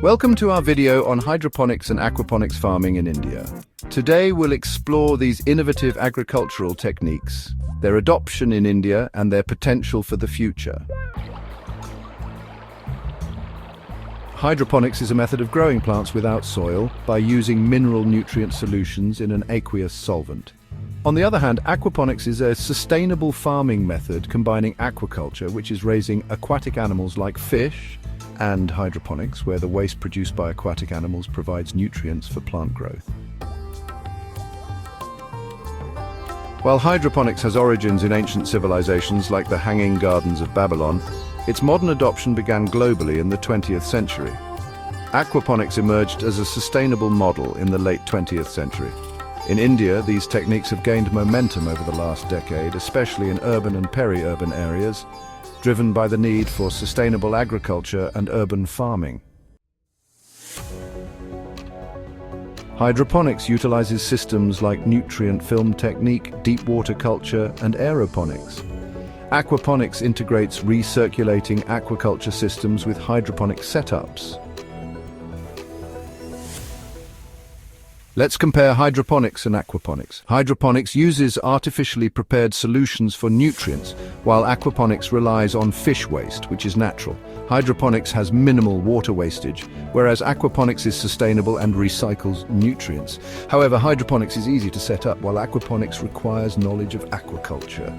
Welcome to our video on hydroponics and aquaponics farming in India. Today we'll explore these innovative agricultural techniques, their adoption in India and their potential for the future. Hydroponics is a method of growing plants without soil by using mineral nutrient solutions in an aqueous solvent. On the other hand, aquaponics is a sustainable farming method combining aquaculture, which is raising aquatic animals like fish, and hydroponics, where the waste produced by aquatic animals provides nutrients for plant growth. While hydroponics has origins in ancient civilizations like the Hanging Gardens of Babylon, its modern adoption began globally in the 20th century. Aquaponics emerged as a sustainable model in the late 20th century. In India, these techniques have gained momentum over the last decade, especially in urban and peri-urban areas, driven by the need for sustainable agriculture and urban farming. Hydroponics utilizes systems like nutrient film technique, deep water culture, and aeroponics. Aquaponics integrates recirculating aquaculture systems with hydroponic setups. Let's compare hydroponics and aquaponics. Hydroponics uses artificially prepared solutions for nutrients, while aquaponics relies on fish waste, which is natural. Hydroponics has minimal water wastage, whereas aquaponics is sustainable and recycles nutrients. However, hydroponics is easy to set up, while aquaponics requires knowledge of aquaculture.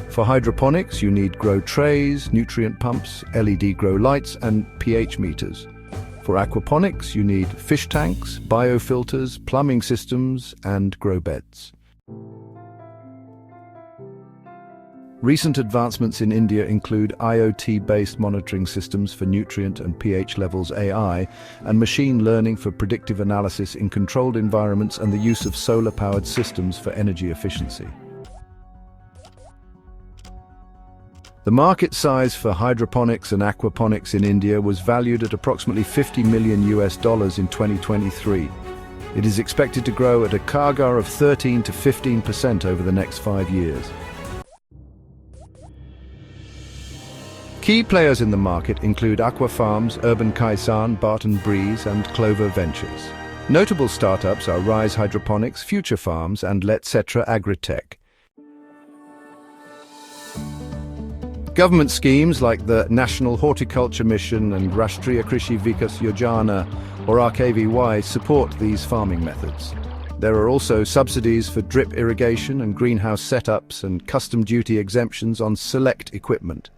For hydroponics, you need grow trays, nutrient pumps, LED grow lights, and pH meters. For aquaponics, you need fish tanks, biofilters, plumbing systems, and grow beds. Recent advancements in India include IoT-based monitoring systems for nutrient and pH levels AI, and machine learning for predictive analysis in controlled environments and the use of solar-powered systems for energy efficiency. The market size for hydroponics and aquaponics in India was valued at approximately $50 million in 2023. It is expected to grow at a CAGR of 13 to 15% over the next 5 years. Key players in the market include Aqua Farms, Urban Kaisan, Barton Breeze, and Clover Ventures. Notable startups are Rise Hydroponics, Future Farms, and Letcetra Agritech. Government schemes like the National Horticulture Mission and Rashtriya Krishi Vikas Yojana, or RKVY, support these farming methods. There are also subsidies for drip irrigation and greenhouse setups and custom duty exemptions on select equipment.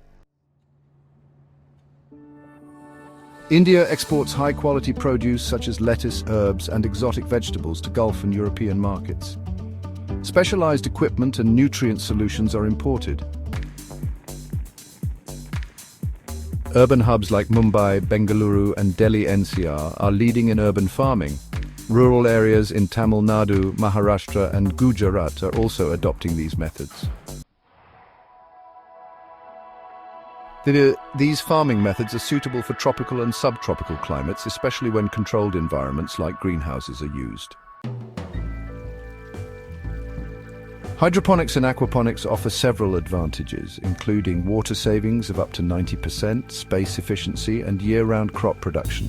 India exports high-quality produce such as lettuce, herbs, and exotic vegetables to Gulf and European markets. Specialized equipment and nutrient solutions are imported. Urban hubs like Mumbai, Bengaluru, and Delhi NCR are leading in urban farming. Rural areas in Tamil Nadu, Maharashtra, and Gujarat are also adopting these methods. These farming methods are suitable for tropical and subtropical climates, especially when controlled environments like greenhouses are used. Hydroponics and aquaponics offer several advantages, including water savings of up to 90%, space efficiency, and year-round crop production.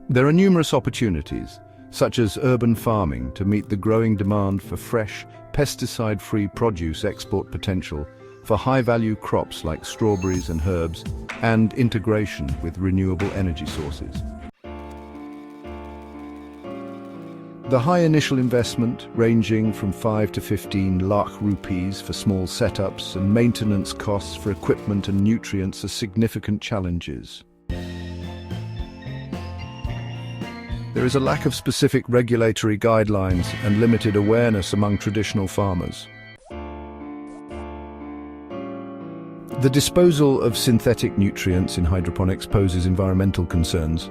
There are numerous opportunities, such as urban farming, to meet the growing demand for fresh, pesticide-free produce export potential for high-value crops like strawberries and herbs, and integration with renewable energy sources. The high initial investment, ranging from 5 to 15 lakh rupees for small setups, and maintenance costs for equipment and nutrients are significant challenges. There is a lack of specific regulatory guidelines and limited awareness among traditional farmers. The disposal of synthetic nutrients in hydroponics poses environmental concerns.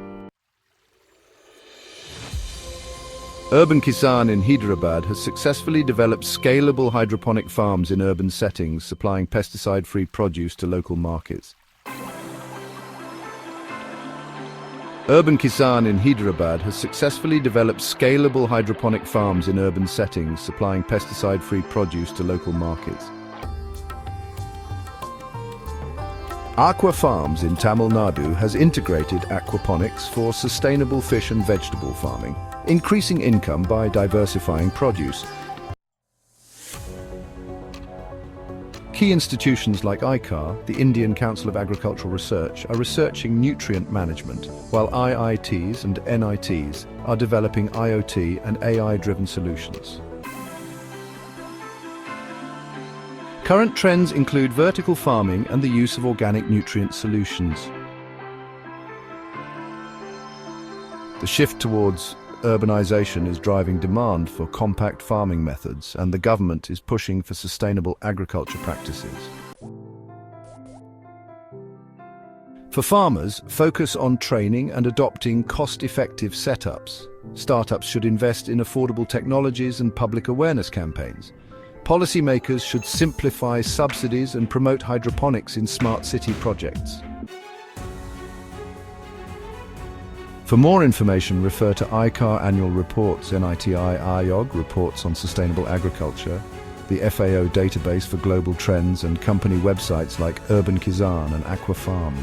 Urban Kisan in Hyderabad has successfully developed scalable hydroponic farms in urban settings, supplying pesticide-free produce to local markets. Urban Kisan in Hyderabad has successfully developed scalable hydroponic farms in urban settings, supplying pesticide-free produce to local markets. Aqua Farms in Tamil Nadu has integrated aquaponics for sustainable fish and vegetable farming, increasing income by diversifying produce. Key institutions like ICAR, the Indian Council of Agricultural Research, are researching nutrient management, while IITs and NITs are developing IoT and AI-driven solutions. Current trends include vertical farming and the use of organic nutrient solutions. The shift towards urbanization is driving demand for compact farming methods, and the government is pushing for sustainable agriculture practices. For farmers, focus on training and adopting cost-effective setups. Startups should invest in affordable technologies and public awareness campaigns. Policymakers should simplify subsidies and promote hydroponics in smart city projects. For more information, refer to ICAR annual reports, NITI Ayog reports on sustainable agriculture, the FAO database for global trends, and company websites like Urban Kizan and Aqua Farms.